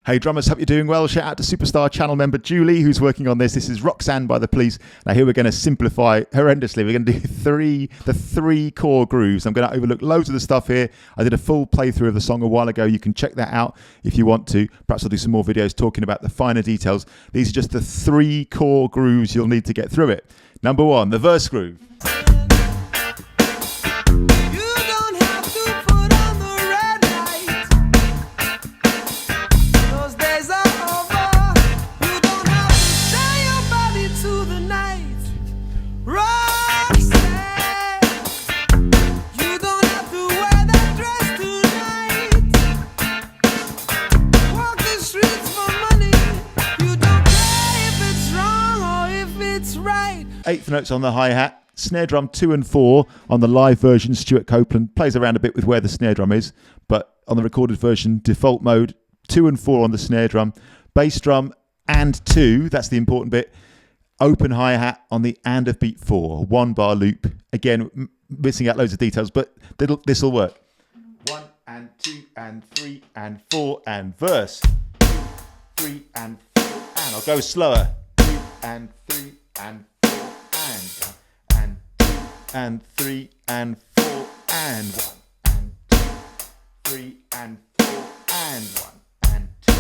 Hey drummers, hope you're doing well. Shout out to superstar channel member Julie, who's working on this. This is Roxanne by The Police. Now here we're going to simplify horrendously. We're going to do the three core grooves. I'm going to overlook loads of the stuff here. I did a full playthrough of the song a while ago. You can check that out if you want to. Perhaps I'll do some more videos talking about the finer details. These are just the three core grooves you'll need to get through it. Number one, the verse groove. Eighth notes on the hi-hat, snare drum 2 and 4 on the live version. Stewart Copelands plays around a bit with where the snare drum is, but on the recorded version, default mode, 2 and 4 on the snare drum, bass drum and 2, that's the important bit, open hi-hat on the and of beat 4, 1 bar loop. Again, missing out loads of details, but this will work. 1 and 2 and 3 and 4 and verse, 2, 3 and 4, and I'll go slower, 2 and 3 and 2 and 3 and 4 and 1 and 2, 3 and 4 and 1 and 2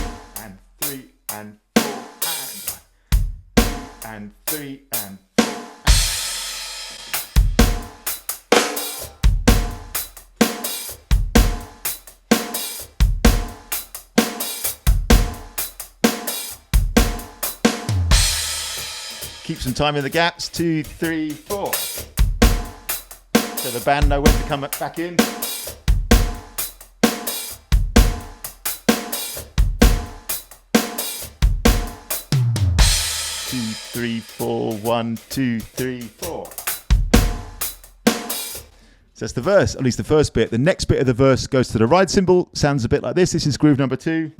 and 3 and 4 and 1 and 3 and 4. Keep some time in the gaps. 2, 3, 4. So the band know when to come back in. 2, 3, 4. 1, 2, 3, 4. So that's the verse, at least the first bit. The next bit of the verse goes to the ride cymbal. Sounds a bit like this. This is groove number 2.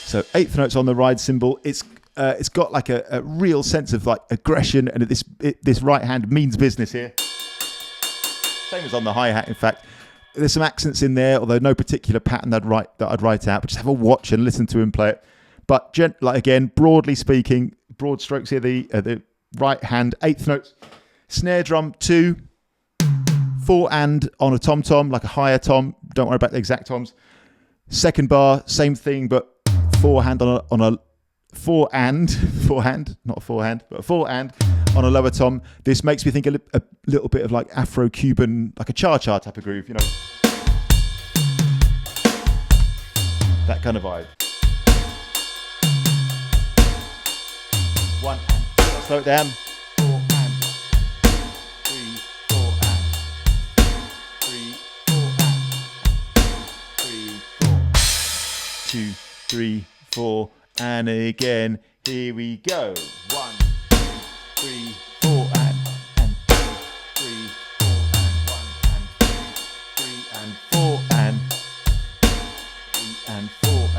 So eighth notes on the ride cymbal. It's got like a real sense of like aggression, and this right hand means business here. Same as on the hi-hat, in fact. There's some accents in there, although no particular pattern that I'd write out, but just have a watch and listen to him play it. But like again, broadly speaking, broad strokes here, the right hand, eighth notes, snare drum 2, 4 and on a tom-tom, like a higher tom, don't worry about the exact toms. Second bar, same thing, but forehand on a forehand, not a forehand, but a forehand on a lower tom. This makes me think a little bit of like Afro-Cuban, like a cha-cha type of groove, you know. That kind of vibe. 1 and 2, I'll slow it down. 4 and 3, 4 and 3, 4 and 3, 4. 2, 3, 4, and again. Here we go. 1, 2, 3, 4, and 2, 3, 4, and 1, and 2, 3, and 4, and 3, and 4, and.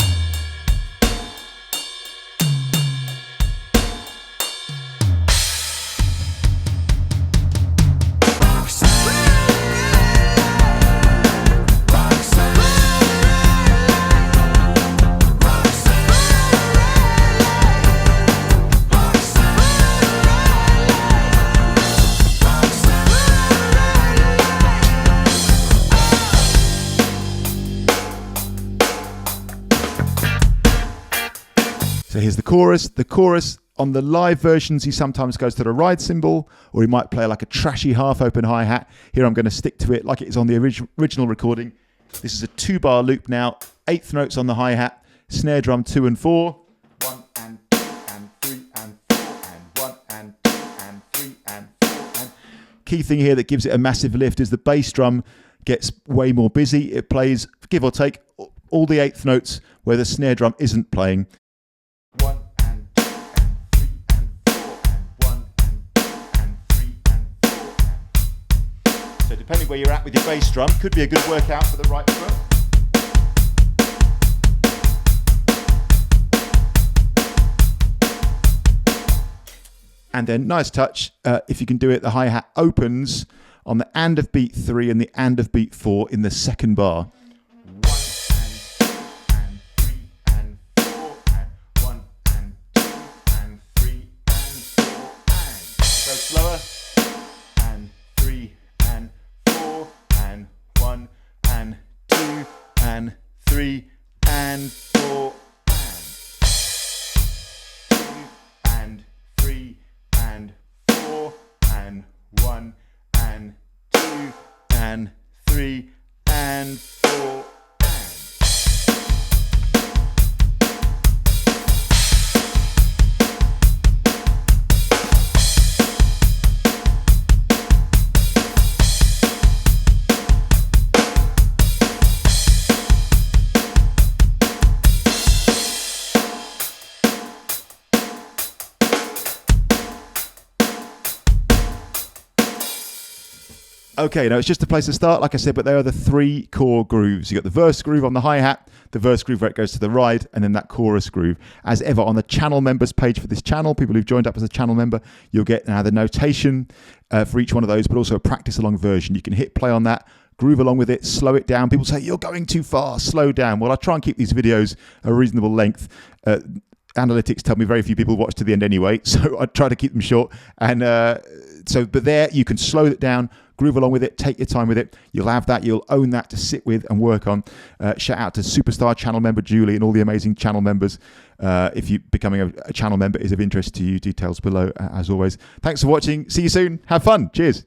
So here's the chorus. The chorus on the live versions, he sometimes goes to the ride cymbal, or he might play like a trashy half-open hi-hat. Here I'm going to stick to it like it is on the original recording. This is a 2-bar loop now. Eighth notes on the hi-hat. Snare drum 2 and 4. 1 and 2 and 3 and 4 and 1 and 2 and 3 and 4 and. Key thing here that gives it a massive lift is the bass drum gets way more busy. It plays, give or take, all the eighth notes where the snare drum isn't playing. 1 and 2 and 3 and 4 and 1 and 2 and 3 and 4 depending where you're at with your bass drum, could be a good workout for the right foot. And then, nice touch, if you can do it, the hi-hat opens on the and of beat 3 and the and of beat 4 in the second bar. 1 and 2 and 3 and 4 and 1 and 2 and 3 and 4 and. Go slower. And 3 and 4 and 1 and 2 and 3 and 4 and 3 and 4 and 1 and 2 and 3 and 4 Okay, now it's just a place to start, like I said, but there are the 3 core grooves. You've got the verse groove on the hi-hat, the verse groove where it goes to the ride, and then that chorus groove. As ever, on the channel members page for this channel, people who've joined up as a channel member, you'll get now the notation for each one of those, but also a practice-along version. You can hit play on that, groove along with it, slow it down. People say, you're going too fast, slow down. Well, I try and keep these videos a reasonable length. Analytics tell me very few people watch to the end anyway, so I try to keep them short. And but there you can slow it down, groove along with it, take your time with it. You'll have that, you'll own that to sit with and work on. Shout out to superstar channel member Julie and all the amazing channel members. If you becoming a channel member is of interest to you, details below as always. Thanks for watching. See you soon. Have fun. Cheers.